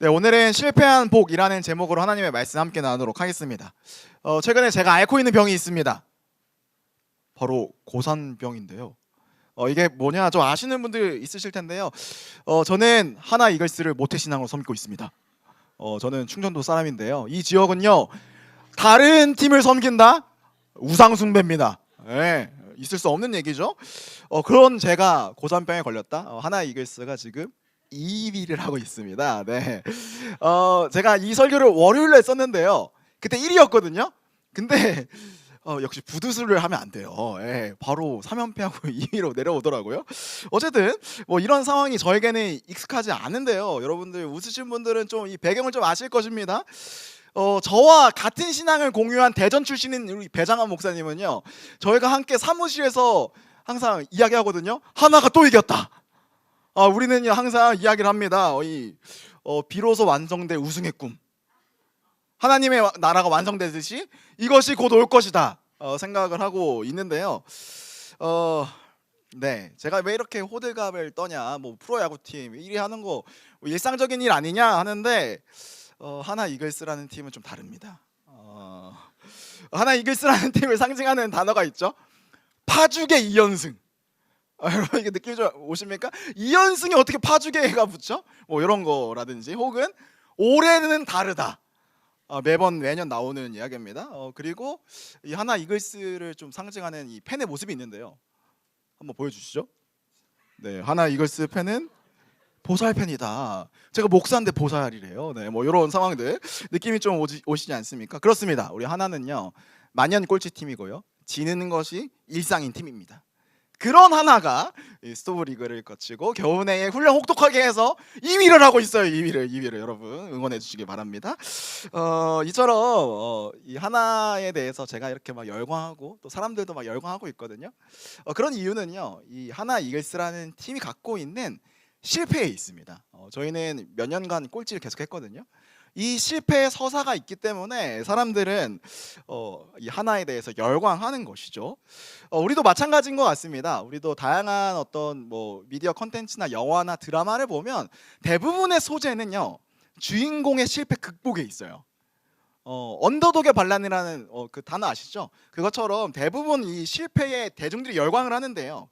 네, 오늘은 실패한 복이라는 제목으로 하나님의 말씀 함께 나누도록 하겠습니다. 최근에 제가 앓고 있는 병이 있습니다. 바로 고산병인데요. 이게 뭐냐 좀 아시는 분들 있으실 텐데요. 저는 하나 이글스를 모태신앙으로 섬기고 있습니다. 저는 충청도 사람인데요. 이 지역은요, 다른 팀을 섬긴다? 우상숭배입니다. 네, 있을 수 없는 얘기죠. 그런 제가 고산병에 걸렸다. 하나 이글스가 지금 2위를 하고 있습니다. 네. 제가 이 설교를 월요일에 했었는데요. 그때 1위였거든요. 근데 역시 부두술을 하면 안 돼요. 예, 바로 3연패하고 2위로 내려오더라고요. 어쨌든 뭐 이런 상황이 저에게는 익숙하지 않은데요. 여러분들 웃으신 분들은 좀 이 배경을 좀 아실 것입니다. 저와 같은 신앙을 공유한 대전 출신인 우리 배장한 목사님은요, 저희가 함께 사무실에서 항상 이야기하거든요. 하나가 또 이겼다. 우리는요 항상 이야기를 합니다. 비로소 완성될 우승의 꿈, 하나님의 나라가 완성되듯이 이것이 곧 올 것이다 생각을 하고 있는데요. 네, 제가 왜 이렇게 호들갑을 떠냐, 뭐 프로야구팀 1위 하는 거 뭐 일상적인 일 아니냐 하는데, 하나 이글스라는 팀은 좀 다릅니다. 하나 이글스라는 팀을 상징하는 단어가 있죠. 파죽의 2연승. 여러분 이게 느낌 좀 오십니까? 2연승이 어떻게 파죽에가 붙죠? 뭐 이런 거라든지, 혹은 올해는 다르다. 매년 나오는 이야기입니다. 그리고 이 하나 이글스를 좀 상징하는 이 팬의 모습이 있는데요. 한번 보여주시죠. 네, 하나 이글스 팬은 보살 팬이다. 제가 목사인데 보살이래요. 네, 뭐 이런 상황들 느낌이 좀 오시지 않습니까? 그렇습니다. 우리 하나는요, 만년 꼴찌 팀이고요, 지는 것이 일상인 팀입니다. 그런 하나가 스토브리그를 거치고 겨우내에 훈련 혹독하게 해서 2위를 하고 있어요. 2위를 여러분 응원해 주시기 바랍니다. 이처럼 이 하나에 대해서 제가 이렇게 막 열광하고, 또 사람들도 막 열광하고 있거든요. 그런 이유는요, 이 하나 이글스라는 팀이 갖고 있는 실패에 있습니다. 저희는 몇 년간 꼴찌를 계속했거든요. 이 실패의 서사가 있기 때문에 사람들은 이 하나에 대해서 열광하는 것이죠. 우리도 마찬가지인 것 같습니다. 우리도 다양한 어떤 뭐 미디어 컨텐츠나 영화나 드라마를 보면 대부분의 소재는요, 주인공의 실패 극복에 있어요. 언더독의 반란이라는 그 단어 아시죠? 그것처럼 대부분 이 실패에 대중들이 열광을 하는데요.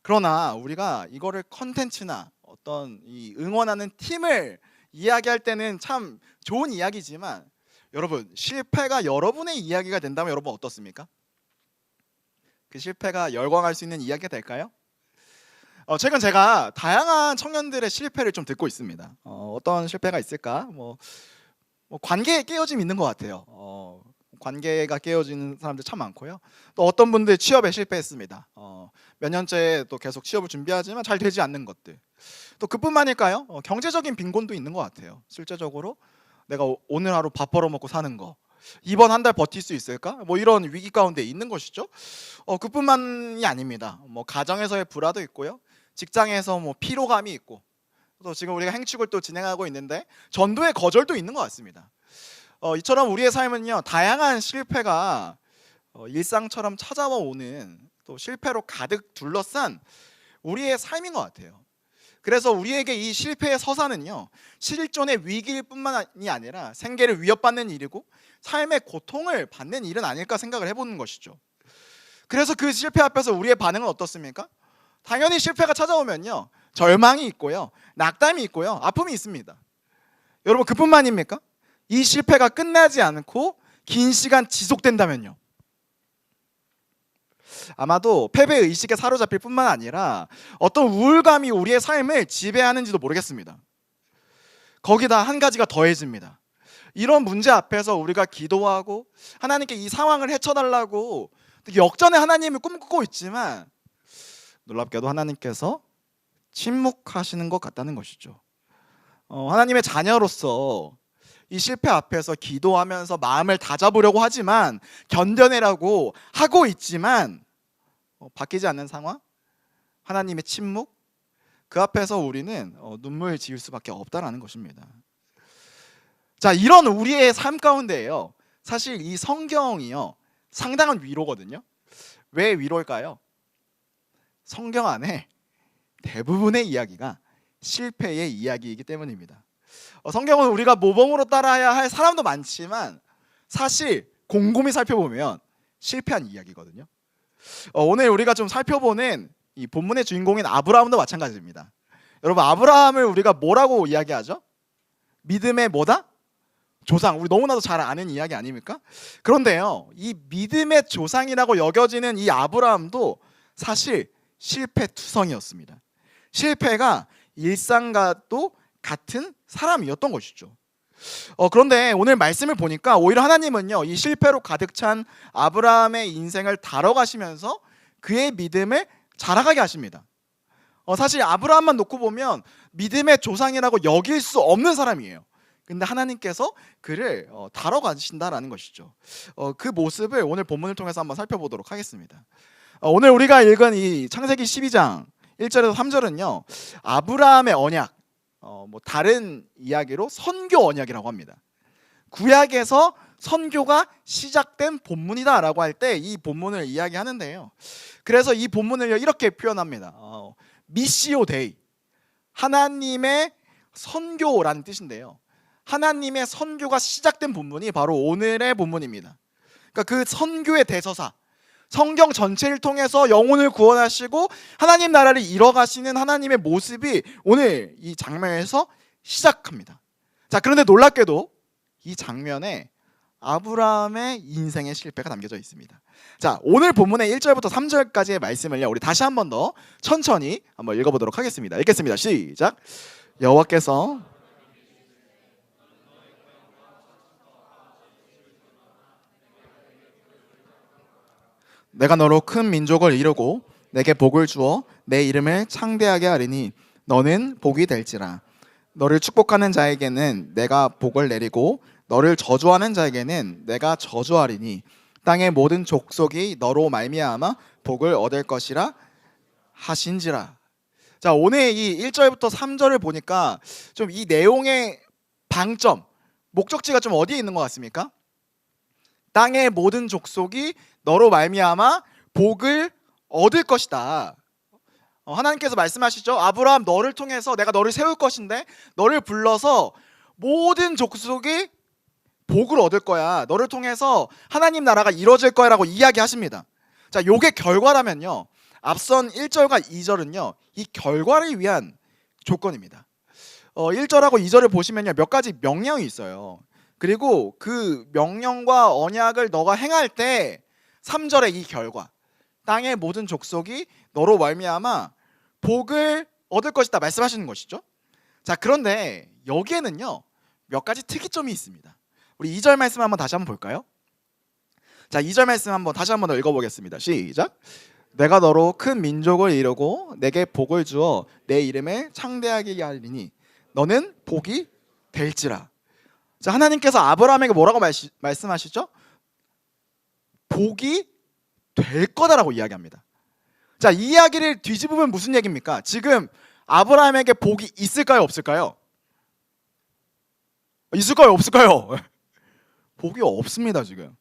그러나 우리가 이거를 컨텐츠나 어떤 이 응원하는 팀을 이야기할 때는 참 좋은 이야기지만, 여러분 실패가 여러분의 이야기가 된다면 여러분 어떻습니까? 그 실패가 열광할 수 있는 이야기가 될까요? 최근 제가 다양한 청년들의 실패를 좀 듣고 있습니다. 어떤 실패가 있을까? 뭐 관계에 깨어짐이 있는 것 같아요. 관계가 깨어지는 사람들 참 많고요. 또 어떤 분들 취업에 실패했습니다. 몇 년째 또 계속 취업을 준비하지만 잘 되지 않는 것들. 또 그뿐만일까요? 경제적인 빈곤도 있는 것 같아요. 실제적으로 내가 오늘 하루 밥 벌어먹고 사는 거, 이번 한 달 버틸 수 있을까? 뭐 이런 위기 가운데 있는 것이죠. 그뿐만이 아닙니다. 뭐 가정에서의 불화도 있고요, 직장에서 뭐 피로감이 있고, 또 지금 우리가 행축을 또 진행하고 있는데 전도의 거절도 있는 것 같습니다. 이처럼 우리의 삶은요, 다양한 실패가 일상처럼 찾아와 오는, 또 실패로 가득 둘러싼 우리의 삶인 것 같아요. 그래서 우리에게 이 실패의 서사는요, 실존의 위기일 뿐만이 아니라 생계를 위협받는 일이고 삶의 고통을 받는 일은 아닐까 생각을 해보는 것이죠. 그래서 그 실패 앞에서 우리의 반응은 어떻습니까? 당연히 실패가 찾아오면요, 절망이 있고요, 낙담이 있고요, 아픔이 있습니다. 여러분 그뿐만입니까? 이 실패가 끝나지 않고 긴 시간 지속된다면요, 아마도 패배의식에 사로잡힐 뿐만 아니라 어떤 우울감이 우리의 삶을 지배하는지도 모르겠습니다. 거기다 한 가지가 더해집니다. 이런 문제 앞에서 우리가 기도하고 하나님께 이 상황을 헤쳐달라고 역전의 하나님을 꿈꾸고 있지만, 놀랍게도 하나님께서 침묵하시는 것 같다는 것이죠. 하나님의 자녀로서 이 실패 앞에서 기도하면서 마음을 다잡으려고 하지만, 견뎌내라고 하고 있지만 바뀌지 않는 상황, 하나님의 침묵, 그 앞에서 우리는 눈물 지을 수밖에 없다라는 것입니다. 자, 이런 우리의 삶 가운데에요, 사실 이 성경이요, 상당한 위로거든요. 왜 위로일까요? 성경 안에 대부분의 이야기가 실패의 이야기이기 때문입니다. 성경은 우리가 모범으로 따라야 할 사람도 많지만 사실 곰곰이 살펴보면 실패한 이야기거든요. 오늘 우리가 좀 살펴보는 이 본문의 주인공인 아브라함도 마찬가지입니다. 여러분, 아브라함을 우리가 뭐라고 이야기하죠? 믿음의 뭐다? 조상. 우리 너무나도 잘 아는 이야기 아닙니까? 그런데요, 이 믿음의 조상이라고 여겨지는 이 아브라함도 사실 실패투성이었습니다. 실패가 일상과도 같은 사람이었던 것이죠. 그런데 오늘 말씀을 보니까 오히려 하나님은요, 이 실패로 가득 찬 아브라함의 인생을 다뤄가시면서 그의 믿음을 자라가게 하십니다. 사실 아브라함만 놓고 보면 믿음의 조상이라고 여길 수 없는 사람이에요. 근데 하나님께서 그를 다뤄가신다라는 것이죠. 그 모습을 오늘 본문을 통해서 한번 살펴보도록 하겠습니다. 오늘 우리가 읽은 이 창세기 12장 1절에서 3절은요, 아브라함의 언약, 다른 이야기로 선교 언약이라고 합니다. 구약에서 선교가 시작된 본문이다라고 할 때 이 본문을 이야기하는데요. 그래서 이 본문을 이렇게 표현합니다. 미시오 데이, 하나님의 선교라는 뜻인데요. 하나님의 선교가 시작된 본문이 바로 오늘의 본문입니다. 그러니까 그 선교의 대서사, 성경 전체를 통해서 영혼을 구원하시고 하나님 나라를 이뤄가시는 하나님의 모습이 오늘 이 장면에서 시작합니다. 자, 그런데 놀랍게도 이 장면에 아브라함의 인생의 실패가 담겨져 있습니다. 자, 오늘 본문의 1절부터 3절까지의 말씀을요, 우리 다시 한 번 더 천천히 한번 읽어보도록 하겠습니다. 읽겠습니다. 시작. 여호와께서 내가 너로 큰 민족을 이루고 내게 복을 주어 내 이름을 창대하게 하리니 너는 복이 될지라. 너를 축복하는 자에게는 내가 복을 내리고 너를 저주하는 자에게는 내가 저주하리니 땅의 모든 족속이 너로 말미암아 복을 얻을 것이라 하신지라. 자, 오늘 이 1절부터 3절을 보니까 좀 이 내용의 방점, 목적지가 좀 어디에 있는 것 같습니까? 땅의 모든 족속이 너로 말미암아 복을 얻을 것이다. 하나님께서 말씀하시죠. 아브라함, 너를 통해서 내가 너를 세울 것인데 너를 불러서 모든 족속이 복을 얻을 거야. 너를 통해서 하나님 나라가 이루어질 거야 라고 이야기하십니다. 자, 요게 결과라면요, 앞선 1절과 2절은요 이 결과를 위한 조건입니다. 1절하고 2절을 보시면요 몇 가지 명령이 있어요. 그리고 그 명령과 언약을 너가 행할 때 3절의 이 결과, 땅의 모든 족속이 너로 말미암아 복을 얻을 것이다 말씀하시는 것이죠. 자, 그런데 여기에는요 몇 가지 특이점이 있습니다. 우리 2절 말씀 한번 다시 한번 볼까요? 자, 2절 말씀 한번 다시 한번 더 읽어보겠습니다. 시작. 내가 너로 큰 민족을 이루고 내게 복을 주어 내 이름을 창대하게 하리니 너는 복이 될지라. 자, 하나님께서 아브라함에게 뭐라고 말씀하시죠? 복이 될 거다라고 이야기합니다. 자, 이 이야기를 뒤집으면 무슨 얘기입니까? 지금 아브라함에게 복이 있을까요, 없을까요? 있을까요, 없을까요? 복이 없습니다, 지금.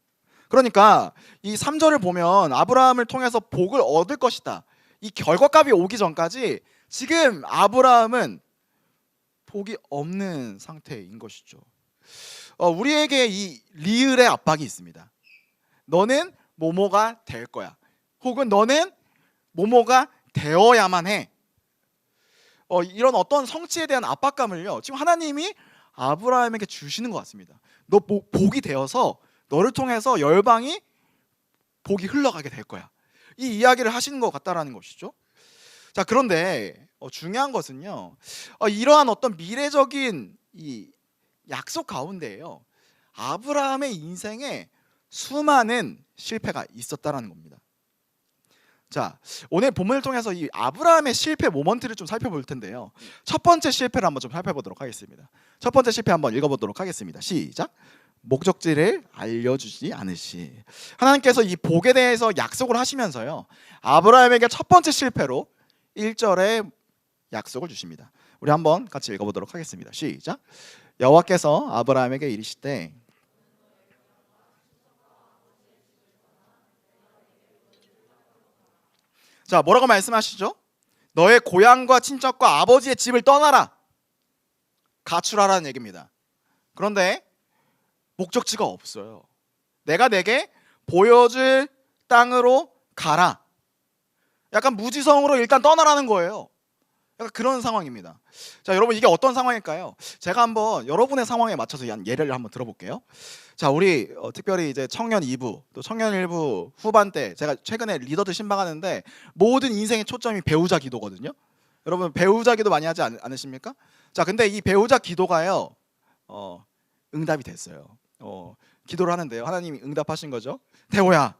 그러니까 이 3절을 보면 아브라함을 통해서 복을 얻을 것이다, 이 결과값이 오기 전까지 지금 아브라함은 복이 없는 상태인 것이죠. 우리에게 이 리을의 압박이 있습니다. 너는 뭐뭐가 될 거야, 혹은 너는 뭐뭐가 되어야만 해. 이런 어떤 성취에 대한 압박감을요 지금 하나님이 아브라함에게 주시는 것 같습니다. 너 복이 되어서 너를 통해서 열방이 복이 흘러가게 될 거야, 이 이야기를 하시는 것 같다라는 것이죠. 자, 그런데 중요한 것은요, 이러한 어떤 미래적인 이 약속 가운데에요 아브라함의 인생에 수많은 실패가 있었다라는 겁니다. 자, 오늘 본문을 통해서 이 아브라함의 실패 모먼트를 좀 살펴볼 텐데요, 첫 번째 실패를 한번 좀 살펴보도록 하겠습니다. 첫 번째 실패 한번 읽어보도록 하겠습니다. 시작. 목적지를 알려주지 않으시. 하나님께서 이 복에 대해서 약속을 하시면서요 아브라함에게 첫 번째 실패로 1절에 약속을 주십니다. 우리 한번 같이 읽어보도록 하겠습니다. 시작. 여호와께서 아브라함에게 이르시되. 자, 뭐라고 말씀하시죠? 너의 고향과 친척과 아버지의 집을 떠나라. 가출하라는 얘기입니다. 그런데 목적지가 없어요. 내가 내게 보여줄 땅으로 가라. 약간 무지성으로 일단 떠나라는 거예요. 약간 그런 상황입니다. 자, 여러분 이게 어떤 상황일까요? 제가 한번 여러분의 상황에 맞춰서 예를 한번 들어볼게요. 자, 우리 특별히 이제 청년 2부 또 청년 1부 후반 때 제가 최근에 리더들 신방하는데 모든 인생의 초점이 배우자 기도거든요. 여러분 배우자 기도 많이 하지 않으십니까? 자, 근데 이 배우자 기도가요 응답이 됐어요. 기도를 하는데요, 하나님이 응답하신 거죠. 태호야,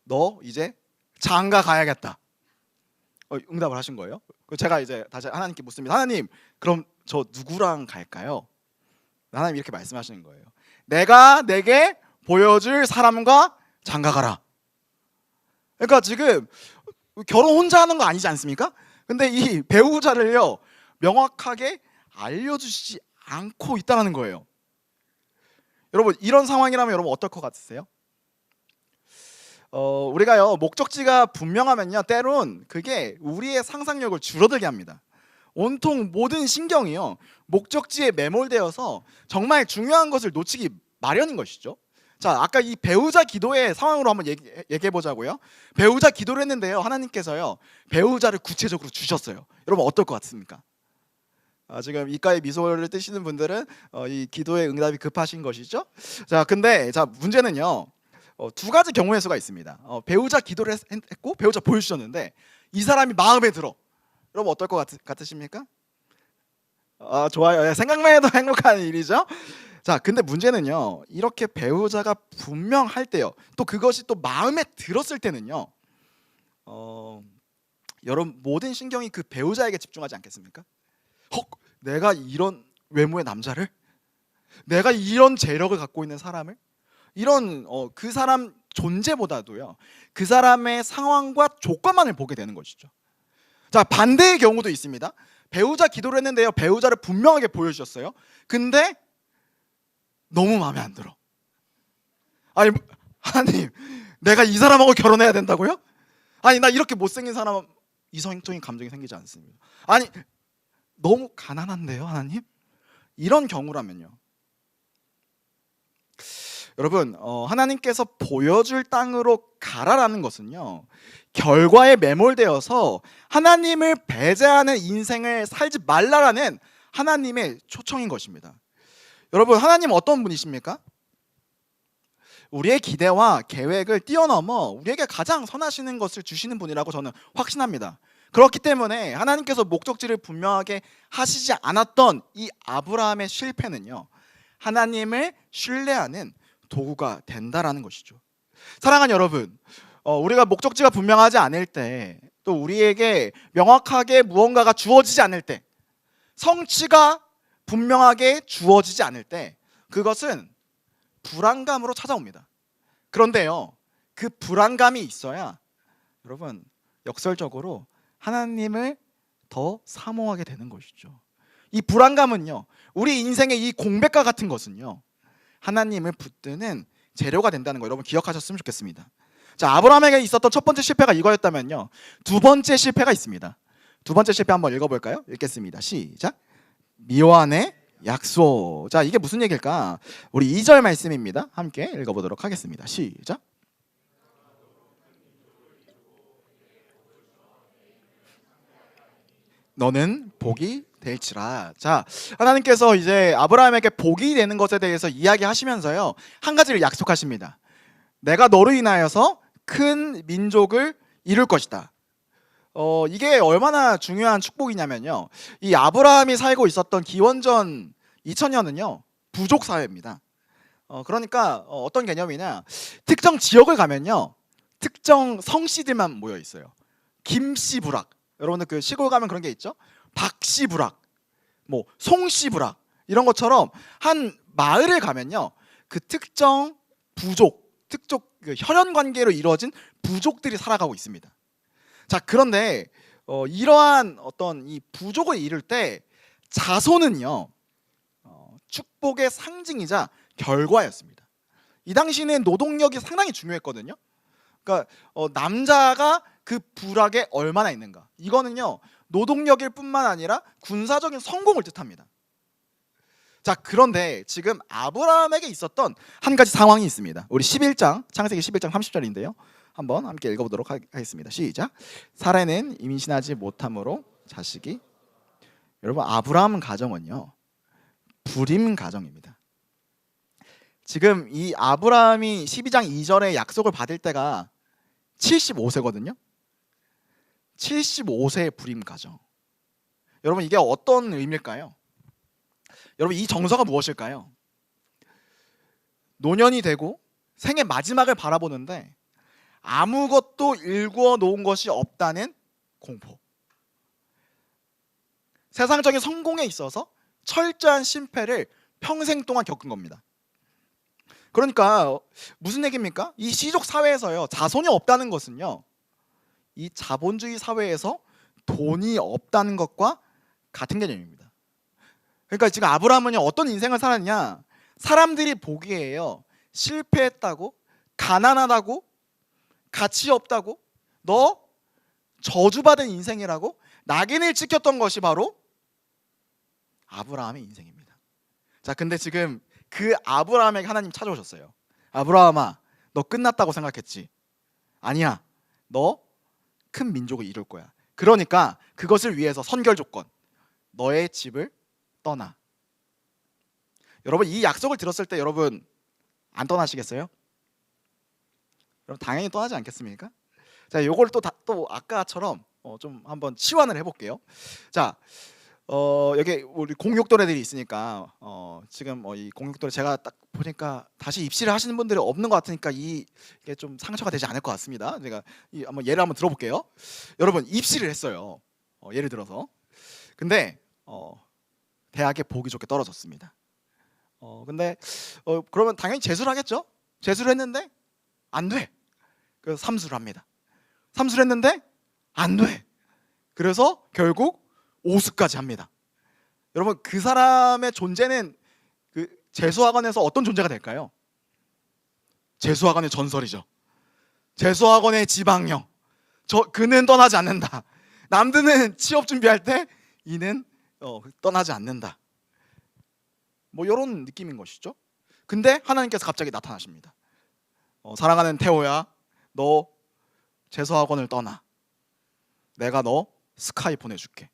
너 이제 장가 가야겠다. 응답을 하신 거예요. 제가 이제 다시 하나님께 묻습니다. 하나님, 그럼 저 누구랑 갈까요? 하나님이 이렇게 말씀하시는 거예요. 내가 내게 보여줄 사람과 장가 가라. 그러니까 지금 결혼 혼자 하는 거 아니지 않습니까? 근데 이 배우자를요 명확하게 알려주시지 않고 있다는 거예요. 여러분 이런 상황이라면 여러분 어떨 것 같으세요? 우리가요 목적지가 분명하면요 때론 그게 우리의 상상력을 줄어들게 합니다. 온통 모든 신경이요 목적지에 매몰되어서 정말 중요한 것을 놓치기 마련인 것이죠. 자, 아까 이 배우자 기도의 상황으로 한번 얘기해 보자고요. 배우자 기도를 했는데요, 하나님께서요 배우자를 구체적으로 주셨어요. 여러분 어떨 것 같습니까? 지금 이가에 미소를 띠시는 분들은 이 기도의 응답이 급하신 것이죠. 자, 근데 자 문제는요 두 가지 경우의 수가 있습니다. 배우자 기도를 했고 배우자 보여주셨는데 이 사람이 마음에 들어. 여러분 어떨 것 같으십니까? 좋아요. 생각만 해도 행복한 일이죠. 자, 근데 문제는요 이렇게 배우자가 분명할 때요 또 그것이 또 마음에 들었을 때는요 여러분 모든 신경이 그 배우자에게 집중하지 않겠습니까? 내가 이런 외모의 남자를, 내가 이런 재력을 갖고 있는 사람을, 이런 그 사람 존재보다도요 그 사람의 상황과 조건만을 보게 되는 것이죠. 자, 반대의 경우도 있습니다. 배우자 기도를 했는데요 배우자를 분명하게 보여주셨어요. 근데 너무 마음에 안 들어. 아니 하나님, 내가 이 사람하고 결혼해야 된다고요? 아니 나 이렇게 못생긴 사람 이성적인 감정이 생기지 않습니다. 아니 너무 가난한데요 하나님? 이런 경우라면요 여러분 하나님께서 보여줄 땅으로 가라라는 것은요 결과에 매몰되어서 하나님을 배제하는 인생을 살지 말라라는 하나님의 초청인 것입니다. 여러분 하나님 어떤 분이십니까? 우리의 기대와 계획을 뛰어넘어 우리에게 가장 선하시는 것을 주시는 분이라고 저는 확신합니다. 그렇기 때문에 하나님께서 목적지를 분명하게 하시지 않았던 이 아브라함의 실패는요 하나님을 신뢰하는 도구가 된다라는 것이죠. 사랑하는 여러분, 우리가 목적지가 분명하지 않을 때, 또 우리에게 명확하게 무언가가 주어지지 않을 때, 성취가 분명하게 주어지지 않을 때 그것은 불안감으로 찾아옵니다. 그런데요 그 불안감이 있어야 여러분 역설적으로 하나님을 더 사모하게 되는 것이죠. 이 불안감은요 우리 인생의 이 공백과 같은 것은요 하나님을 붙드는 재료가 된다는 거 여러분 기억하셨으면 좋겠습니다. 자, 아브라함에게 있었던 첫 번째 실패가 이거였다면요 두 번째 실패가 있습니다. 두 번째 실패 한번 읽어볼까요? 읽겠습니다. 시작. 미완의 약속. 자, 이게 무슨 얘기일까? 우리 2절 말씀입니다. 함께 읽어보도록 하겠습니다. 시작. 너는 복이 될지라. 자, 하나님께서 이제 아브라함에게 복이 되는 것에 대해서 이야기하시면서요 한 가지를 약속하십니다. 내가 너로 인하여서 큰 민족을 이룰 것이다. 이게 얼마나 중요한 축복이냐면요 이 아브라함이 살고 있었던 기원전 2000년은요 부족 사회입니다. 그러니까 어떤 개념이냐, 특정 지역을 가면요 특정 성씨들만 모여 있어요. 김씨 부락, 여러분들 그 시골 가면 그런 게 있죠. 박씨 부락, 뭐 송씨 부락, 이런 것처럼 한 마을에 가면요 그 특정 부족, 특정 그 혈연 관계로 이루어진 부족들이 살아가고 있습니다. 자, 그런데 이러한 어떤 이 부족을 이룰 때 자손은요 축복의 상징이자 결과였습니다. 이 당시는 노동력이 상당히 중요했거든요. 그러니까 남자가 그 부락에 얼마나 있는가, 이거는요 노동력일 뿐만 아니라 군사적인 성공을 뜻합니다. 자, 그런데 지금 아브라함에게 있었던 한 가지 상황이 있습니다. 우리 11장, 창세기 11장 30절인데요. 한번 함께 읽어보도록 하겠습니다. 시작. 사라는 임신하지 못함으로 자식이, 여러분 아브라함 가정은요 불임 가정입니다. 지금 이 아브라함이 12장 2절에 약속을 받을 때가 75세거든요. 75세의 불임 가정. 여러분 이게 어떤 의미일까요? 여러분 이 정서가 무엇일까요? 노년이 되고 생의 마지막을 바라보는데 아무것도 일구어 놓은 것이 없다는 공포. 세상적인 성공에 있어서 철저한 실패를 평생 동안 겪은 겁니다. 그러니까 무슨 얘기입니까? 이 시족 사회에서요 자손이 없다는 것은요 이 자본주의 사회에서 돈이 없다는 것과 같은 개념입니다. 그러니까 지금 아브라함은요 어떤 인생을 살았냐, 사람들이 보기에요 실패했다고, 가난하다고, 가치 없다고, 너 저주받은 인생이라고 낙인을 찍혔던 것이 바로 아브라함의 인생입니다. 자, 근데 지금 그 아브라함에게 하나님 찾아오셨어요. 아브라함아, 너 끝났다고 생각했지? 아니야. 너 큰 민족을 이룰 거야. 그러니까 그것을 위해서 선결 조건, 너의 집을 떠나. 여러분 이 약속을 들었을 때 여러분 안 떠나시겠어요? 여러분 당연히 떠나지 않겠습니까? 자, 요걸 또 아까처럼 좀 한번 치환을 해볼게요. 자, 여기 우리 공육도래들이 있으니까 지금 이 공육도래 제가 딱 보니까 다시 입시를 하시는 분들이 없는 것 같으니까 이게 좀 상처가 되지 않을 것 같습니다. 제가 한번 예를 한번 들어볼게요. 여러분 입시를 했어요. 예를 들어서 근데 대학에 보기 좋게 떨어졌습니다. 근데 그러면 당연히 재수를 하겠죠. 재수를 했는데 안 돼. 그래서 삼수를 합니다. 삼수를 했는데 안 돼. 그래서 결국 오수까지 합니다. 여러분 그 사람의 존재는 그 재수학원에서 어떤 존재가 될까요? 재수학원의 전설이죠. 재수학원의 지방령. 그는 떠나지 않는다. 남들은 취업 준비할 때 이는 떠나지 않는다. 뭐 이런 느낌인 것이죠. 근데 하나님께서 갑자기 나타나십니다. 사랑하는 태호야, 너 재수학원을 떠나. 내가 너 스카이 보내줄게.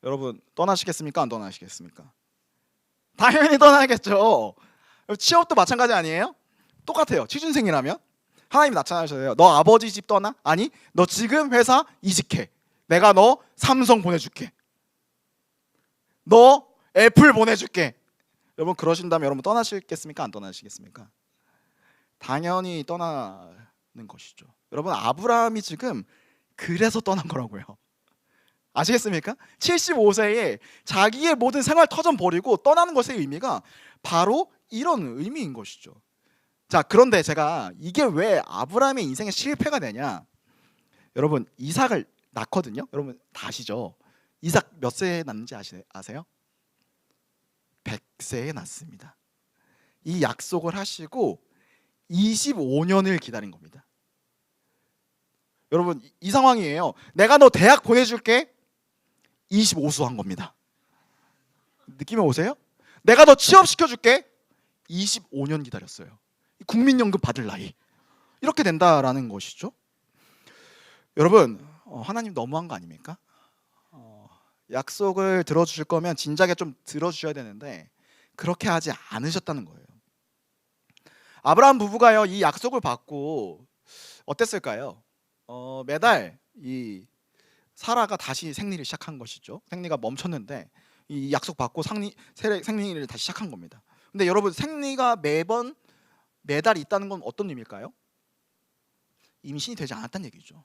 여러분 떠나시겠습니까? 안 떠나시겠습니까? 당연히 떠나겠죠. 취업도 마찬가지 아니에요? 똑같아요. 취준생이라면 하나님이 나타나셔요. 너 아버지 집 떠나? 아니, 너 지금 회사 이직해. 내가 너 삼성 보내줄게. 너 애플 보내줄게. 여러분 그러신다면 여러분 떠나시겠습니까? 안 떠나시겠습니까? 당연히 떠나는 것이죠. 여러분 아브라함이 지금 그래서 떠난 거라고요. 아시겠습니까? 75세에 자기의 모든 생활 터전 버리고 떠나는 것의 의미가 바로 이런 의미인 것이죠. 자, 그런데 제가 이게 왜 아브라함의 인생의 실패가 되냐? 여러분 이삭을 낳거든요. 여러분 다 아시죠? 이삭 몇 세에 낳는지 아세요? 100세에 낳습니다. 이 약속을 하시고 25년을 기다린 겁니다. 여러분 이 상황이에요. 내가 너 대학 보내줄게. 25수 한 겁니다. 느낌이 오세요? 내가 너 취업시켜줄게. 25년 기다렸어요. 국민연금 받을 나이. 이렇게 된다라는 것이죠. 여러분 하나님 너무한 거 아닙니까? 약속을 들어주실 거면 진작에 좀 들어주셔야 되는데 그렇게 하지 않으셨다는 거예요. 아브라함 부부가요 이 약속을 받고 어땠을까요? 매달 이 사라가 다시 생리를 시작한 것이죠. 생리가 멈췄는데 이 약속 받고 생리를 다시 시작한 겁니다. 근데 여러분 생리가 매달 있다는 건 어떤 의미일까요? 임신이 되지 않았다는 얘기죠.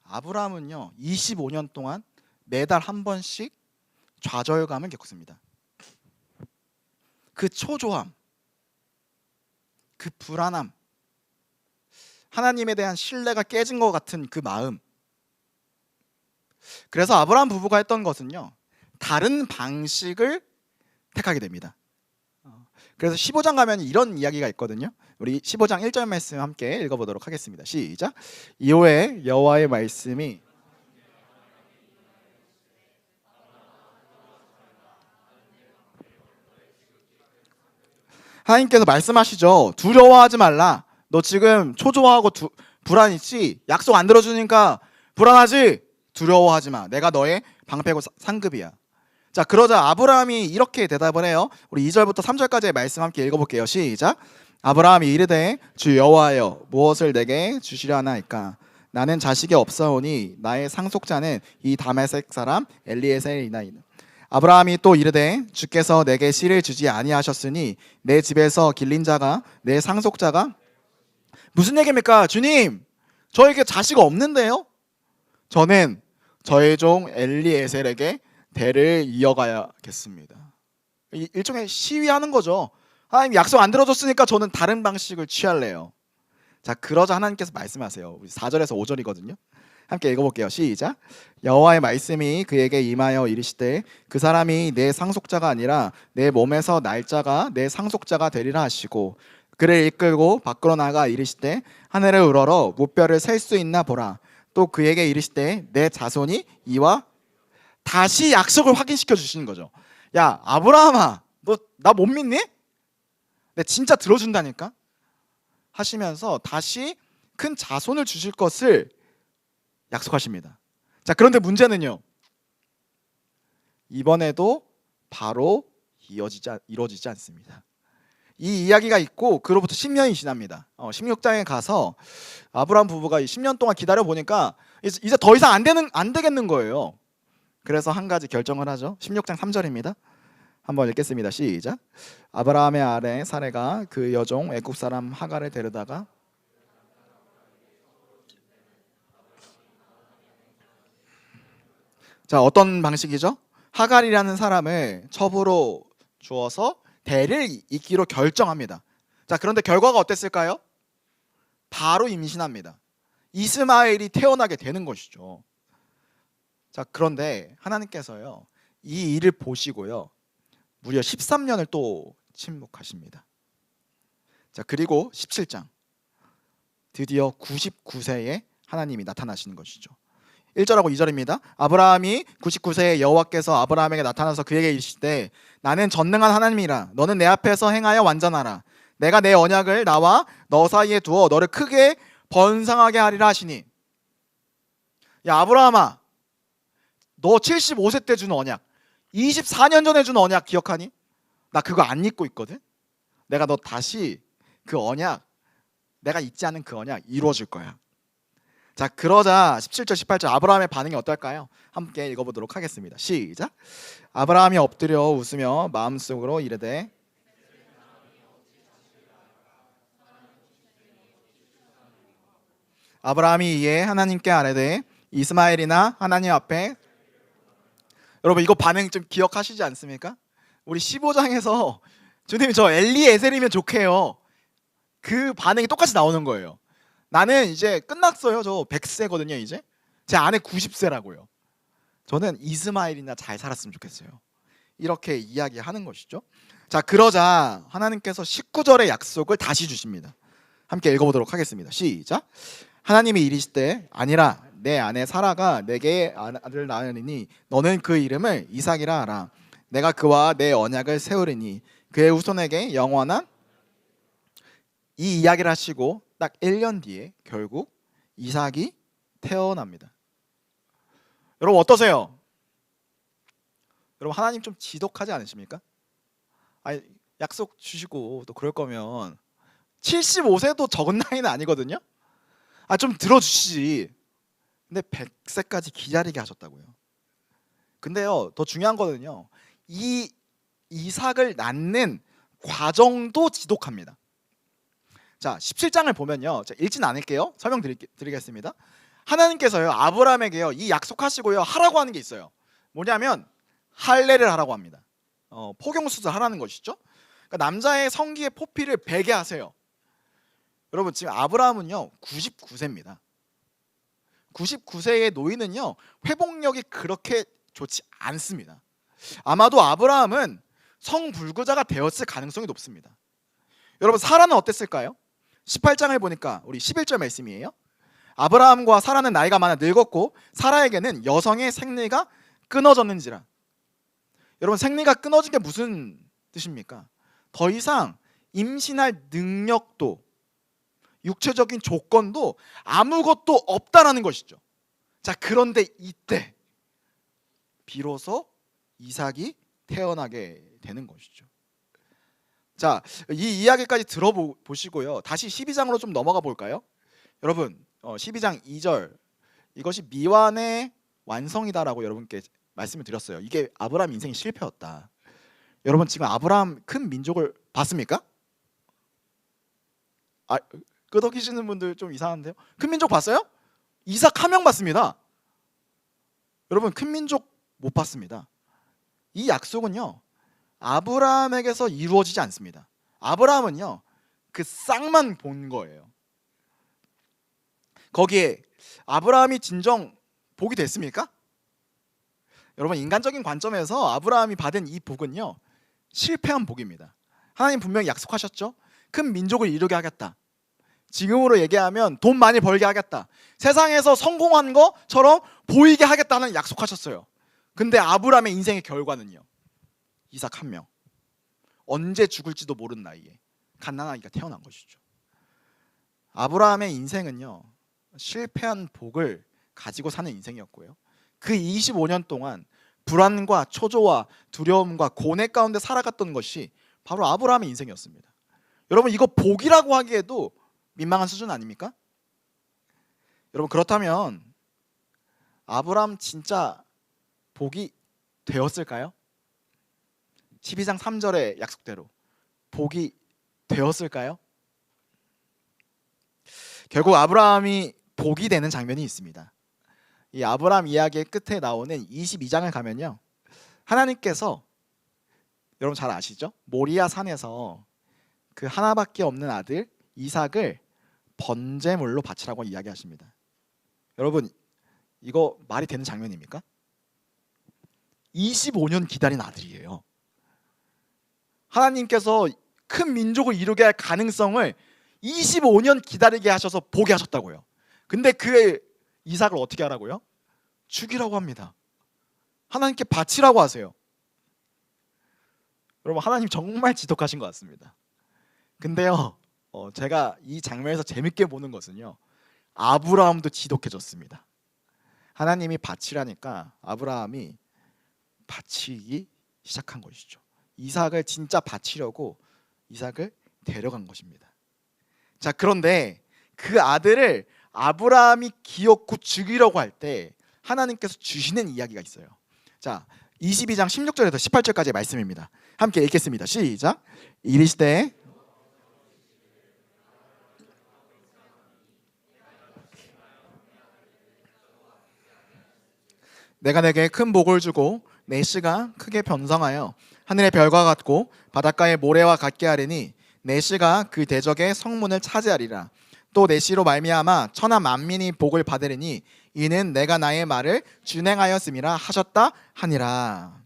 아브라함은요 25년 동안 매달 한 번씩 좌절감을 겪습니다. 그 초조함, 그 불안함, 하나님에 대한 신뢰가 깨진 것 같은 그 마음. 그래서 아브라함 부부가 했던 것은요 다른 방식을 택하게 됩니다. 그래서 15장 가면 이런 이야기가 있거든요. 우리 15장 1절 말씀 함께 읽어보도록 하겠습니다. 시작. 이후에 여호와의 말씀이 하나님께서 말씀하시죠. 두려워하지 말라. 너 지금 초조하고 불안이지? 약속 안 들어주니까 불안하지? 두려워하지 마. 내가 너의 방패고 상급이야. 자, 그러자 아브라함이 이렇게 대답을 해요. 우리 2절부터 3절까지의 말씀 함께 읽어볼게요. 시작. 아브라함이 이르되 주 여호와여 무엇을 내게 주시려 하나이까? 나는 자식이 없사오니 나의 상속자는 이 다메섹 사람 엘리에셀이나이다. 아브라함이 또 이르되 주께서 내게 씨를 주지 아니하셨으니 내 집에서 길린 자가 내 상속자가 무슨 얘기입니까? 주님, 저에게 자식 없는데요? 저는 저의 종 엘리에셀에게 대를 이어가야겠습니다. 일종의 시위하는 거죠. 하나님 약속 안 들어줬으니까 저는 다른 방식을 취할래요. 자, 그러자 하나님께서 말씀하세요. 우리 4절에서 5절이거든요. 함께 읽어볼게요. 시작. 여호와의 말씀이 그에게 임하여 이르시되 그 사람이 내 상속자가 아니라 내 몸에서 날짜가 내 상속자가 되리라 하시고 그를 이끌고 밖으로 나가 이르시되 하늘을 우러러 무뼈를 셀 수 있나 보라. 또 그에게 이르시되 내 자손이 이와 다시 약속을 확인시켜 주시는 거죠. 야, 아브라함아, 너 나 못 믿니? 내 진짜 들어준다니까 하시면서 다시 큰 자손을 주실 것을 약속하십니다. 자, 그런데 문제는요, 이번에도 바로 이루어지지 않습니다. 이 이야기가 있고 그로부터 10년이 지납니다. 16장에 가서 아브라함 부부가 10년 동안 기다려 보니까 이제 더 이상 안 되겠는 거예요. 그래서 한 가지 결정을 하죠. 16장 3절입니다. 한번 읽겠습니다. 시작. 아브라함의 아내 사레가 그 여종 애굽 사람 하갈을 데려다가 자, 어떤 방식이죠? 하갈이라는 사람을 첩으로 주어서 대를 잇기로 결정합니다. 자, 그런데 결과가 어땠을까요? 바로 임신합니다. 이스마엘이 태어나게 되는 것이죠. 자, 그런데 하나님께서요, 이 일을 보시고요, 무려 13년을 또 침묵하십니다. 자, 그리고 17장 드디어 99세에 하나님이 나타나시는 것이죠. 1절하고 2절입니다. 아브라함이 99세에 여호와께서 아브라함에게 나타나서 그에게 이르시되 나는 전능한 하나님이라 너는 내 앞에서 행하여 완전하라. 내가 내 언약을 나와 너 사이에 두어 너를 크게 번성하게 하리라 하시니. 야, 아브라함아, 너 75세 때 준 언약, 24년 전에 준 언약 기억하니? 나 그거 안 잊고 있거든. 내가 너 다시 그 언약, 내가 잊지 않은 그 언약 이루어줄 거야. 자, 그러자 17절 18절 아브라함의 반응이 어떨까요? 함께 읽어보도록 하겠습니다. 시작. 아브라함이 엎드려 웃으며 마음속으로 이르되 아브라함이 이에 하나님께 아뢰되 이스마엘이나 하나님 앞에. 여러분, 이거 반응 좀 기억하시지 않습니까? 우리 15장에서 주님 저 엘리에셀이면 좋게요, 그 반응이 똑같이 나오는 거예요. 나는 이제 끝났어요. 저 100세거든요 이제. 제 아내 90세라고요. 저는 이스마엘이나 잘 살았으면 좋겠어요. 이렇게 이야기하는 것이죠. 자, 그러자 하나님께서 19절의 약속을 다시 주십니다. 함께 읽어보도록 하겠습니다. 시작. 하나님이 이르시되 아니라 내 아내 사라가 내게 아들을 낳으리니 너는 그 이름을 이삭이라 하라. 내가 그와 내 언약을 세우리니 그의 후손에게 영원한. 이 이야기를 하시고 딱 1년 뒤에 결국 이삭이 태어납니다. 여러분 어떠세요? 여러분, 하나님 좀 지독하지 않으십니까? 아니, 약속 주시고 또 그럴 거면 75세도 적은 나이는 아니거든요. 좀 들어주시지. 근데 100세까지 기다리게 하셨다고요. 근데요, 더 중요한 거는요, 이 이삭을 낳는 과정도 지독합니다. 자, 17장을 보면요, 읽진 않을게요. 설명드리겠습니다. 하나님께서요, 아브라함에게요, 이 약속하시고요, 하라고 하는 게 있어요. 뭐냐면 할례를 하라고 합니다. 포경수술 하라는 것이죠. 그러니까 남자의 성기의 포피를 베게 하세요. 여러분, 지금 아브라함은요 99세입니다. 99세의 노인은요 회복력이 그렇게 좋지 않습니다. 아마도 아브라함은 성불구자가 되었을 가능성이 높습니다. 여러분, 사라는 어땠을까요? 18장을 보니까 우리 11절 말씀이에요. 아브라함과 사라는 나이가 많아 늙었고 사라에게는 여성의 생리가 끊어졌는지라. 여러분, 생리가 끊어진 게 무슨 뜻입니까? 더 이상 임신할 능력도 육체적인 조건도 아무것도 없다라는 것이죠. 자, 그런데 이때 비로소 이삭이 태어나게 되는 것이죠. 자, 이 이야기까지 들어보시고요. 다시 12장으로 좀 넘어가 볼까요? 여러분, 12장 2절, 이것이 미완의 완성이다라고 여러분께 말씀을 드렸어요. 이게 아브라함 인생의 실패였다. 여러분, 지금 아브라함 큰 민족을 봤습니까? 끄덕이시는 분들 좀 이상한데요. 큰 민족 봤어요? 이삭 한 명 봤습니다. 여러분, 큰 민족 못 봤습니다. 이 약속은요, 아브라함에게서 이루어지지 않습니다. 아브라함은요, 그 쌍만 본 거예요. 거기에 아브라함이 진정 복이 됐습니까? 여러분, 인간적인 관점에서 아브라함이 받은 이 복은요, 실패한 복입니다. 하나님 분명히 약속하셨죠. 큰 민족을 이루게 하겠다. 지금으로 얘기하면 돈 많이 벌게 하겠다. 세상에서 성공한 것처럼 보이게 하겠다는 약속하셨어요. 근데 아브라함의 인생의 결과는요, 이삭 한 명, 언제 죽을지도 모르는 나이에 갓난아기가 태어난 것이죠. 아브라함의 인생은요, 실패한 복을 가지고 사는 인생이었고요, 그 25년 동안 불안과 초조와 두려움과 고뇌 가운데 살아갔던 것이 바로 아브라함의 인생이었습니다. 여러분, 이거 복이라고 하기에도 민망한 수준 아닙니까? 여러분, 그렇다면 아브라함 진짜 복이 되었을까요? 12장 3절의 약속대로 복이 되었을까요? 결국 아브라함이 복이 되는 장면이 있습니다. 이 아브라함 이야기의 끝에 나오는 22장을 가면요, 하나님께서, 여러분 잘 아시죠? 모리아 산에서 그 하나밖에 없는 아들 이삭을 번제물로 바치라고 이야기하십니다. 여러분, 이거 말이 되는 장면입니까? 25년 기다린 아들이에요. 하나님께서 큰 민족을 이루게 할 가능성을 25년 기다리게 하셔서 보게 하셨다고요. 근데 그 이삭을 어떻게 하라고요? 죽이라고 합니다. 하나님께 바치라고 하세요. 여러분, 하나님 정말 지독하신 것 같습니다. 근데요, 제가 이 장면에서 재밌게 보는 것은요, 아브라함도 지독해졌습니다. 하나님이 바치라니까 아브라함이 바치기 시작한 것이죠. 이삭을 진짜 바치려고 이삭을 데려간 것입니다. 자, 그런데 그 아들을 아브라함이 기어코 죽이려고 할 때 하나님께서 주시는 이야기가 있어요. 자, 22장 16절에서 18절까지의 말씀입니다. 함께 읽겠습니다. 시작. 이르시되 내가 내게 큰 복을 주고 내 씨가 크게 번성하여 하늘의 별과 같고 바닷가의 모래와 같게 하리니 내 씨가 그 대적의 성문을 차지하리라. 또 내 씨로 말미암아 천하 만민이 복을 받으리니 이는 내가 나의 말을 준행하였음이라 하셨다 하니라.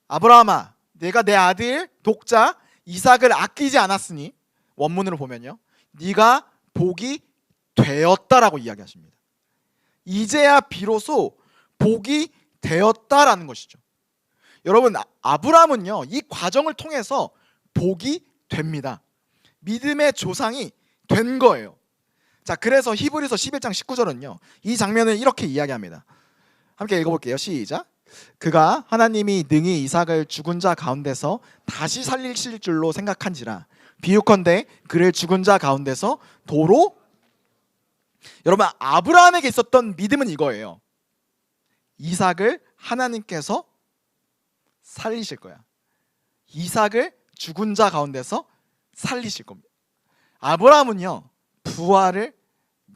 아브라함아, 내가 내 아들 독자 이삭을 아끼지 않았으니, 원문으로 보면요, 네가 복이 되었다라고 이야기하십니다. 이제야 비로소 복이 되었다라는 것이죠. 여러분, 아브라함은요, 이 과정을 통해서 복이 됩니다. 믿음의 조상이 된 거예요. 자, 그래서 히브리서 11장 19절은요, 이 장면을 이렇게 이야기합니다. 함께 읽어볼게요. 시작. 그가 하나님이 능히 이삭을 죽은 자 가운데서 다시 살리실 줄로 생각한지라. 비유컨대 그를 죽은 자 가운데서 도로. 여러분, 아브라함에게 있었던 믿음은 이거예요. 이삭을 하나님께서 살리실 거야. 이삭을 죽은 자 가운데서 살리실 겁니다. 아브라함은요, 부활을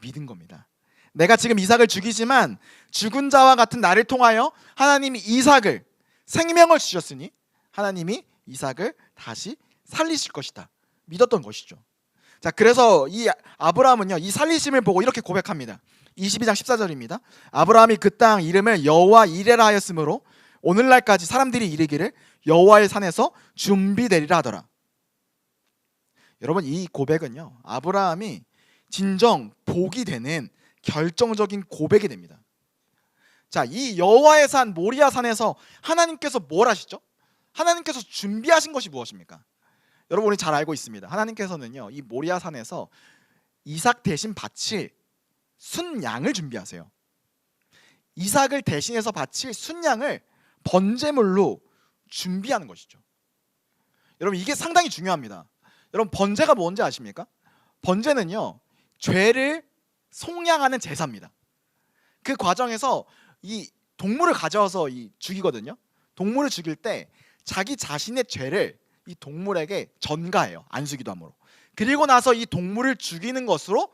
믿은 겁니다. 내가 지금 이삭을 죽이지만 죽은 자와 같은 나를 통하여 하나님이 이삭을, 생명을 주셨으니 하나님이 이삭을 다시 살리실 것이다, 믿었던 것이죠. 자, 그래서 이 아브라함은요, 이 살리심을 보고 이렇게 고백합니다. 22장 14절입니다. 아브라함이 그 땅 이름을 여호와 이레라 하였으므로 오늘날까지 사람들이 이르기를 여호와의 산에서 준비되리라 하더라. 여러분, 이 고백은요, 아브라함이 진정 복이 되는 결정적인 고백이 됩니다. 자, 이 여호와의 산 모리아 산에서 하나님께서 뭘 하시죠? 하나님께서 준비하신 것이 무엇입니까? 여러분이 잘 알고 있습니다. 하나님께서는요, 이 모리아 산에서 이삭 대신 바칠 순양을 준비하세요. 이삭을 대신해서 바칠 순양을 번제물로 준비하는 것이죠. 여러분, 이게 상당히 중요합니다. 여러분, 번제가 뭔지 아십니까? 번제는요, 죄를 속량하는 제사입니다. 그 과정에서 이 동물을 가져와서 죽이거든요. 동물을 죽일 때 자기 자신의 죄를 이 동물에게 전가해요. 안수기도함으로. 그리고 나서 이 동물을 죽이는 것으로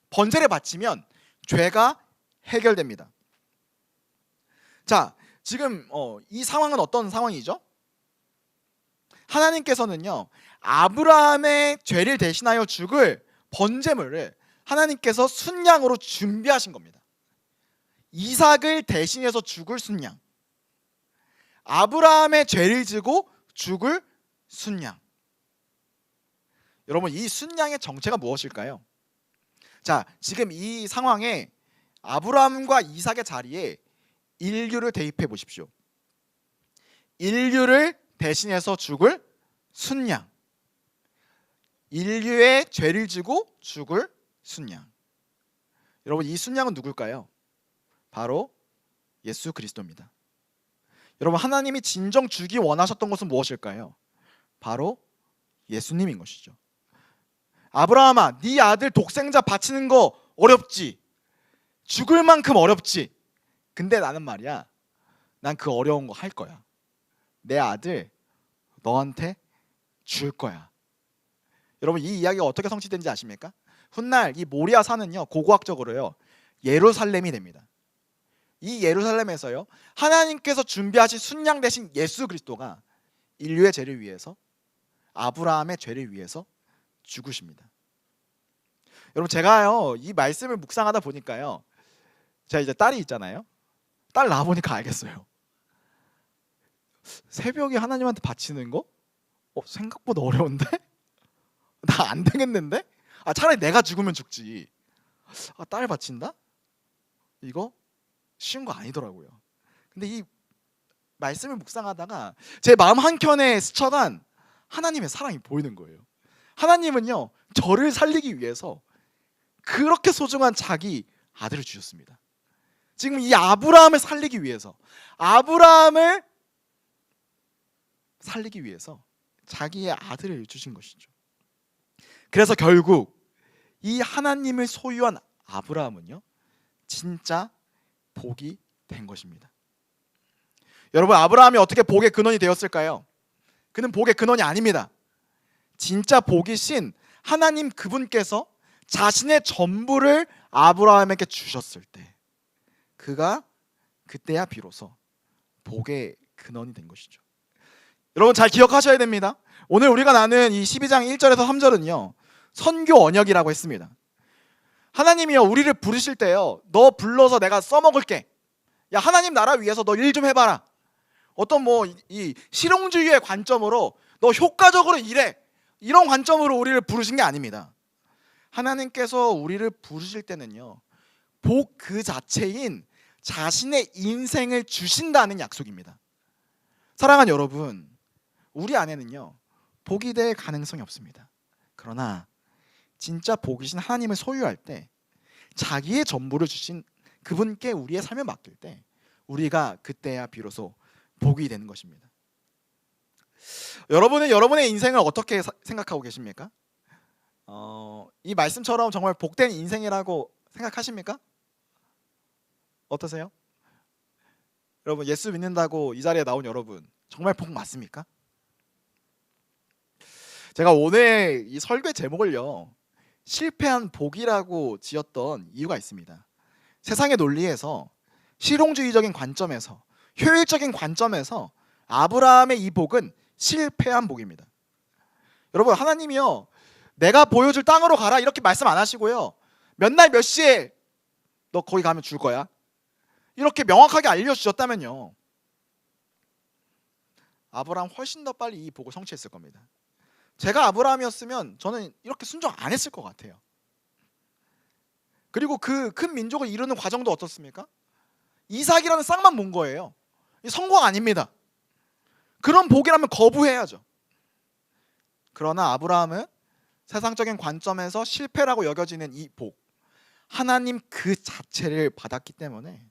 번제를 바치면 죄가 해결됩니다. 자, 지금 이 상황은 어떤 상황이죠? 하나님께서는요, 아브라함의 죄를 대신하여 죽을 번제물을 하나님께서 순양으로 준비하신 겁니다. 이삭을 대신해서 죽을 순양, 아브라함의 죄를 지고 죽을 순양. 여러분, 이 순양의 정체가 무엇일까요? 자, 지금 이 상황에 아브라함과 이삭의 자리에 인류를 대입해 보십시오. 인류를 대신해서 죽을 순양, 인류의 죄를 지고 죽을 순양. 여러분, 이 순양은 누굴까요? 바로 예수 그리스도입니다. 여러분, 하나님이 진정 주기 원하셨던 것은 무엇일까요? 바로 예수님인 것이죠. 아브라함아, 네 아들 독생자 바치는 거 어렵지, 죽을 만큼 어렵지. 근데 나는 말이야, 난 그 어려운 거 할 거야. 내 아들 너한테 줄 거야. 여러분, 이 이야기가 어떻게 성취된지 아십니까? 훗날 이 모리아 산은요, 고고학적으로요, 예루살렘이 됩니다. 이 예루살렘에서요, 하나님께서 준비하신 순양 대신 예수 그리스도가 인류의 죄를 위해서, 아브라함의 죄를 위해서 죽으십니다. 여러분, 제가요, 이 말씀을 묵상하다 보니까요, 제가 이제 딸이 있잖아요. 딸 낳아보니까 알겠어요. 새벽에 하나님한테 바치는 거? 생각보다 어려운데? 나 안 되겠는데? 차라리 내가 죽으면 죽지. 딸 바친다? 이거 쉬운 거 아니더라고요. 근데 이 말씀을 묵상하다가 제 마음 한켠에 스쳐간 하나님의 사랑이 보이는 거예요. 하나님은요, 저를 살리기 위해서 그렇게 소중한 자기 아들을 주셨습니다. 지금 이 아브라함을 살리기 위해서, 아브라함을 살리기 위해서 자기의 아들을 주신 것이죠. 그래서 결국 이 하나님을 소유한 아브라함은요, 진짜 복이 된 것입니다. 여러분, 아브라함이 어떻게 복의 근원이 되었을까요? 그는 복의 근원이 아닙니다. 진짜 복이신 하나님 그분께서 자신의 전부를 아브라함에게 주셨을 때, 그가 그때야 비로소 복의 근원이 된 것이죠. 여러분, 잘 기억하셔야 됩니다. 오늘 우리가 나눈 이 12장 1절에서 3절은요, 선교 언역이라고 했습니다. 하나님이요, 우리를 부르실 때요, 너 불러서 내가 써먹을게. 야, 하나님 나라 위해서 너 일 좀 해봐라. 어떤 이 실용주의의 관점으로 너 효과적으로 일해, 이런 관점으로 우리를 부르신 게 아닙니다. 하나님께서 우리를 부르실 때는요, 복 그 자체인 자신의 인생을 주신다는 약속입니다. 사랑하는 여러분, 우리 안에는요, 복이 될 가능성이 없습니다. 그러나 진짜 복이신 하나님을 소유할 때, 자기의 전부를 주신 그분께 우리의 삶을 맡길 때, 우리가 그때야 비로소 복이 되는 것입니다. 여러분은 여러분의 인생을 어떻게 생각하고 계십니까? 이 말씀처럼 정말 복된 인생이라고 생각하십니까? 어떠세요? 여러분, 예수 믿는다고 이 자리에 나온 여러분, 정말 복 맞습니까? 제가 오늘 이 설교 제목을요, 실패한 복이라고 지었던 이유가 있습니다. 세상의 논리에서, 실용주의적인 관점에서, 효율적인 관점에서 아브라함의 이 복은 실패한 복입니다. 여러분, 하나님이요, 내가 보여줄 땅으로 가라 이렇게 말씀 안 하시고요, 몇 날 몇 시에 너 거기 가면 줄 거야, 이렇게 명확하게 알려주셨다면요, 아브라함 훨씬 더 빨리 이 복을 성취했을 겁니다. 제가 아브라함이었으면 저는 이렇게 순종 안 했을 것 같아요. 그리고 그 큰 민족을 이루는 과정도 어떻습니까? 이삭이라는 쌍만 본 거예요. 성공 아닙니다. 그런 복이라면 거부해야죠. 그러나 아브라함은 세상적인 관점에서 실패라고 여겨지는 이 복, 하나님 그 자체를 받았기 때문에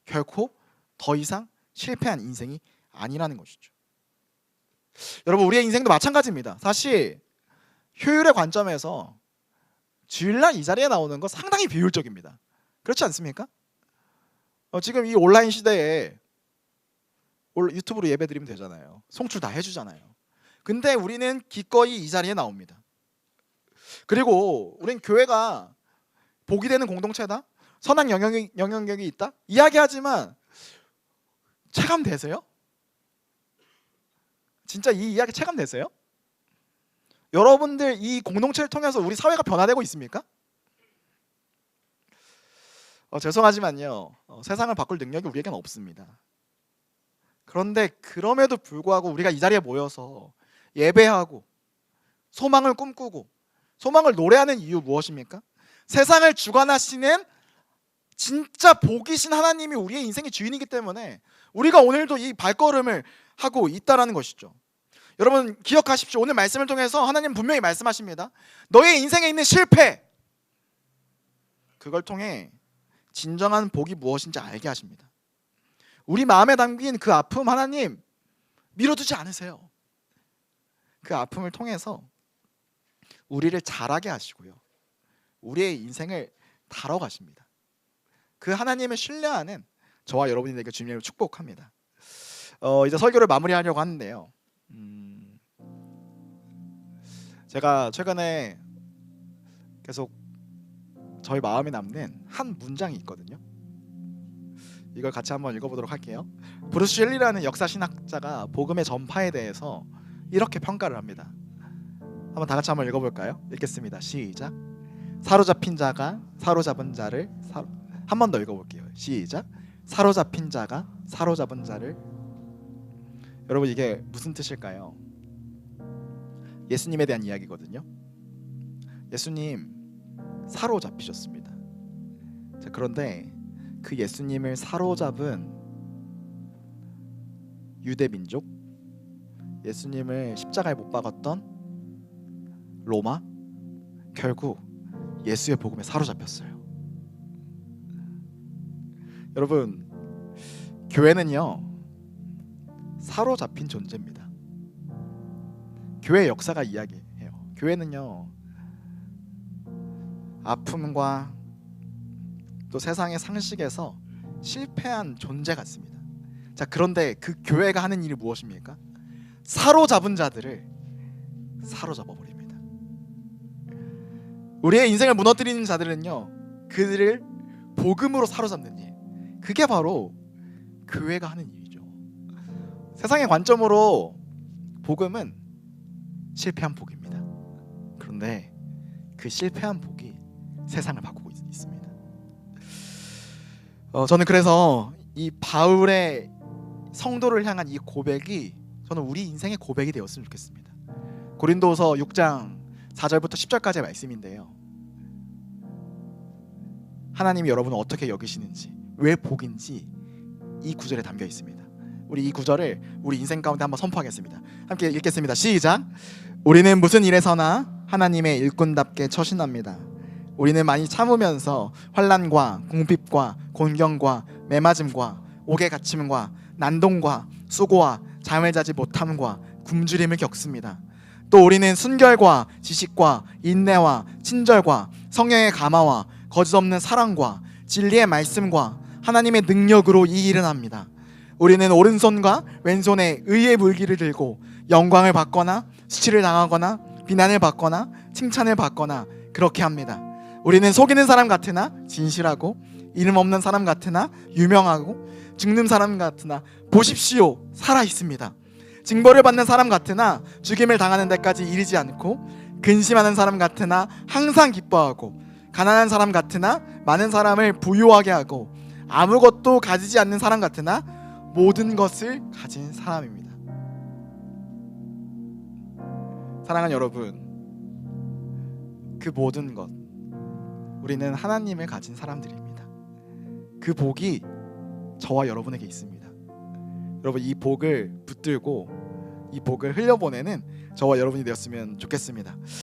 결코 더 이상 실패한 인생이 아니라는 것이죠. 여러분, 우리의 인생도 마찬가지입니다. 사실 효율의 관점에서 주일날 이 자리에 나오는 거 상당히 비효율적입니다. 그렇지 않습니까? 지금 이 온라인 시대에 유튜브로 예배 드리면 되잖아요. 송출 다 해주잖아요. 근데 우리는 기꺼이 이 자리에 나옵니다. 그리고 우린 교회가 복이 되는 공동체다, 선한 영향력이 있다 이야기하지만 체감되세요? 진짜 이 이야기 체감되세요? 여러분들 이 공동체를 통해서 우리 사회가 변화되고 있습니까? 죄송하지만요, 세상을 바꿀 능력이 우리에게는 없습니다. 그런데 그럼에도 불구하고 우리가 이 자리에 모여서 예배하고 소망을 꿈꾸고 소망을 노래하는 이유 무엇입니까? 세상을 주관하시는 진짜 복이신 하나님이 우리의 인생의 주인이기 때문에 우리가 오늘도 이 발걸음을 하고 있다라는 것이죠. 여러분 기억하십시오. 오늘 말씀을 통해서 하나님 분명히 말씀하십니다. 너의 인생에 있는 실패, 그걸 통해 진정한 복이 무엇인지 알게 하십니다. 우리 마음에 담긴 그 아픔 하나님 밀어두지 않으세요. 그 아픔을 통해서 우리를 자라게 하시고요, 우리의 인생을 다뤄가십니다. 그 하나님을 신뢰하는 저와 여러분이 되게 주님을 축복합니다. 이제 설교를 마무리하려고 하는데요, 제가 최근에 계속 저희 마음에 남는 한 문장이 있거든요. 이걸 같이 한번 읽어보도록 할게요. 브루스 셸리라는 역사신학자가 복음의 전파에 대해서 이렇게 평가를 합니다. 한번 다 같이 한번 읽어볼까요? 읽겠습니다. 시작. 사로잡힌 자가 사로잡은 자를 한 번 더 읽어볼게요. 시작. 사로잡힌 자가 사로잡은 자를. 여러분 이게 무슨 뜻일까요? 예수님에 대한 이야기거든요. 예수님 사로잡히셨습니다. 자, 그런데 그 예수님을 사로잡은 유대 민족, 예수님을 십자가에 못 박았던 로마, 결국 예수의 복음에 사로잡혔어요. 여러분, 교회는요 사로잡힌 존재입니다. 교회의 역사가 이야기해요. 교회는요 아픔과 또 세상의 상식에서 실패한 존재 같습니다. 자, 그런데 그 교회가 하는 일이 무엇입니까? 사로잡은 자들을 사로잡아 버립니다. 우리의 인생을 무너뜨리는 자들은요, 그들을 복음으로 사로잡는 일, 그게 바로 교회가 하는 일이죠. 세상의 관점으로 복음은 실패한 복입니다. 그런데 그 실패한 복이 세상을 바꾸고 있습니다. 저는 그래서 이 바울의 성도를 향한 이 고백이 저는 우리 인생의 고백이 되었으면 좋겠습니다. 고린도서 6장 4절부터 10절까지의 말씀인데요, 하나님이 여러분을 어떻게 여기시는지, 왜 복인지 이 구절에 담겨 있습니다. 우리 이 구절을 우리 인생 가운데 한번 선포하겠습니다. 함께 읽겠습니다. 시작. 우리는 무슨 일에서나 하나님의 일꾼답게 처신합니다. 우리는 많이 참으면서 환난과 궁핍과 곤경과 매맞음과 옥에 갇힘과 난동과 수고와 잠을 자지 못함과 굶주림을 겪습니다. 또 우리는 순결과 지식과 인내와 친절과 성령의 감화와 거짓 없는 사랑과 진리의 말씀과 하나님의 능력으로 이 일을 합니다. 우리는 오른손과 왼손에 의의 물기를 들고 영광을 받거나 수치를 당하거나 비난을 받거나 칭찬을 받거나 그렇게 합니다. 우리는 속이는 사람 같으나 진실하고 이름 없는 사람 같으나 유명하고 죽는 사람 같으나 보십시오 살아 있습니다. 징벌을 받는 사람 같으나 죽임을 당하는 데까지 이르지 않고 근심하는 사람 같으나 항상 기뻐하고 가난한 사람 같으나 많은 사람을 부유하게 하고 아무것도 가지지 않는 사람 같으나 모든 것을 가진 사람입니다. 사랑하는 여러분, 그 모든 것, 우리는 하나님을 가진 사람들입니다. 그 복이 저와 여러분에게 있습니다. 여러분, 이 복을 붙들고 이 복을 흘려보내는 저와 여러분이 되었으면 좋겠습니다.